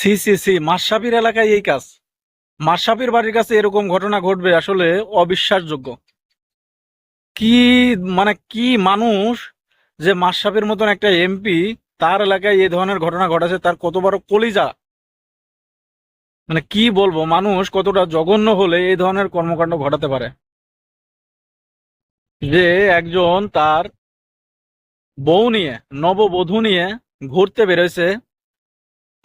C C C মাশরাফির এলাকায় এই কাজ। মাশরাফির বাড়ির কাছে এরকম ঘটনা ঘটবে আসলে অবিশ্বাসযোগ্য। কি মানে কি মানুষ যে মাশরাফির মতন একটা এমপি তার এলাকায় এই ধরনের ঘটনা ঘটাছে, তার কত বড় কলিজা। মানে কি বলবো, মানুষ কতটা জঘন্য হলে এই ধরনের কর্মকাণ্ড ঘটাতে পারে। যে একজন তার বউ নিয়ে, নববধূ নিয়ে ঘুরতে বেরোয়ছে,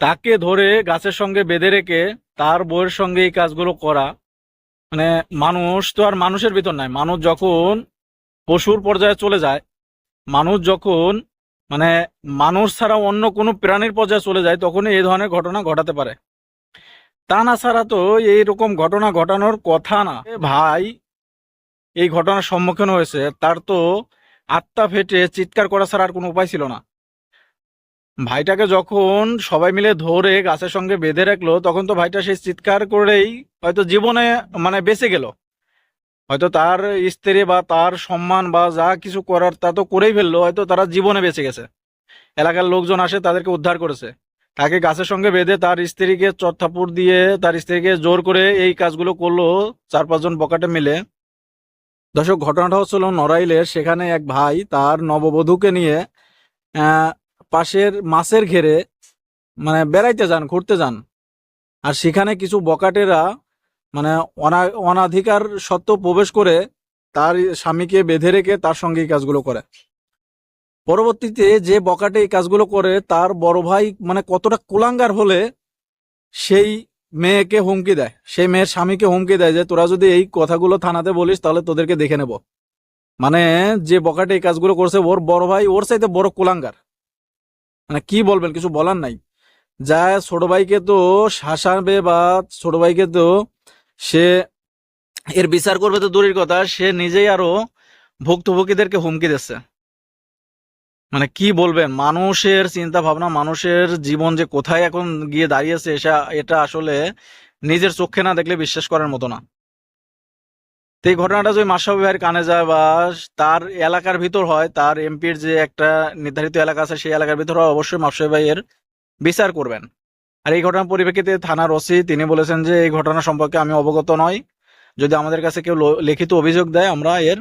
তাকে ধরে গাছের সঙ্গে বেঁধে রেখে তার বউয়ের সঙ্গে এই কাজগুলো করা। মানে মানুষ তো আর মানুষের ভিতর নাই। মানুষ যখন পশুর পর্যায়ে চলে যায়, মানুষ যখন মানে মানুষ ছাড়া অন্য কোনো প্রাণীর পর্যায়ে চলে যায়, তখনই এই ধরনের ঘটনা ঘটাতে পারে। তা না ছাড়া তো এইরকম ঘটনা ঘটানোর কথা না। এ ভাই এই ঘটনার সম্মুখীন হয়েছে, তার তো আত্মা ফেটে চিৎকার করা ছাড়া আর কোনো উপায় ছিল না। ভাইটাকে যখন সবাই মিলে ধরে গাছের সঙ্গে বেঁধে রাখলো, তখন তো ভাইটা সেই চিৎকার করেই হয়তো জীবনে মানে বেঁচে গেল। হয়তো তার স্ত্রী বা তার সম্মান বা যা কিছু করার তা তো করেই ফেললো, হয়তো তারা জীবনে বেঁচে গেছে। এলাকার লোকজন আসে, তাদেরকে উদ্ধার করেছে। তাকে গাছের সঙ্গে বেঁধে তার স্ত্রীকে চড় দিয়ে তার স্ত্রীকে জোর করে এই কাজগুলো করলো 4-5 জন বকাটে মিলে। দর্শক, ঘটনাটা হচ্ছিল নড়াইলের। সেখানে এক ভাই তার নববধূকে নিয়ে আহ, পাশের মাছের ঘেরে মানে বেড়াইতে যান, ঘুরতে যান। আর সেখানে কিছু বকাটেরা মানে অনাধিকার সত্ত্বেও প্রবেশ করে তার স্বামীকে বেঁধে রেখে তার সঙ্গে এই কাজগুলো করে। পরবর্তীতে যে বকাটে এই কাজগুলো করে তার বড় ভাই মানে কতটা কুলাঙ্গার হলে সেই মেয়েকে হুমকি দেয়, সেই মেয়ের স্বামীকে হুমকি দেয় যে তোরা যদি এই কথাগুলো থানাতে বলিস তাহলে তোদেরকে দেখে নেব। মানে যে বকাটে এই কাজগুলো করছে ওর বড় ভাই ওর চাইতে বড় কুলাঙ্গার। মানে কি বলবেন, কিছু বলার নাই। যা ছোট ভাইকে তো শাসাবে বা ছোট ভাইকে তো সে এর বিচার করবে তো দূরের কথা, সে নিজেই আরো ভুক্তভোগীদেরকে হুমকি দিচ্ছে। মানে কি বলবেন, মানুষের চিন্তা ভাবনা, মানুষের জীবন যে কোথায় এখন গিয়ে দাঁড়িয়েছে, এটা আসলে নিজের চোখে না দেখলে বিশ্বাস করার মতো না। তো এই ঘটনাটা যদি মাশরাফি ভাইয়ের কানে যায় বা তার এলাকার ভিতর হয়, তার এমপির যে একটা নির্ধারিত এলাকা আছে সেই এলাকার ভিতর হয়, অবশ্যই মাশরাফি ভাইয়ের বিচার করবেন। আর এই ঘটনার পরিপ্রেক্ষিতে থানার ওসি তিনি বলেছেন যে এই ঘটনা সম্পর্কে আমি অবগত নই। যদি আমাদের কাছে কেউ লিখিত অভিযোগ দেয় আমরা এর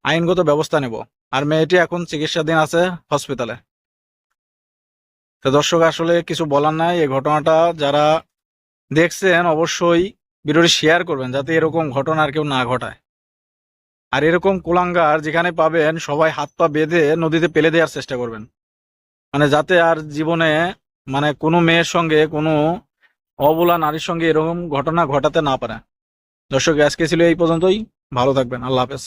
আইনগত ব্যবস্থা নেব। আর মেয়েটি এখন চিকিৎসাধীন আছে হসপিটালে। তো দর্শক, আসলে কিছু বলার নাই। এই ঘটনাটা যারা দেখছেন অবশ্যই ভিডিওটি শেয়ার করবেন, যাতে এরকম ঘটনা আর কেউ না ঘটায়। আর এরকম কুলাঙ্গার যেখানে পাবেন সবাই হাত পা বেঁধে নদীতে ফেলে দেওয়ার চেষ্টা করবেন, মানে যাতে আর জীবনে মানে কোনো মেয়ের সঙ্গে, কোনো অবলা নারীর সঙ্গে এরকম ঘটনা ঘটাতে না পারে। দর্শক, আজকে ছিল এই পর্যন্তই। ভালো থাকবেন। আল্লাহ হাফেজ।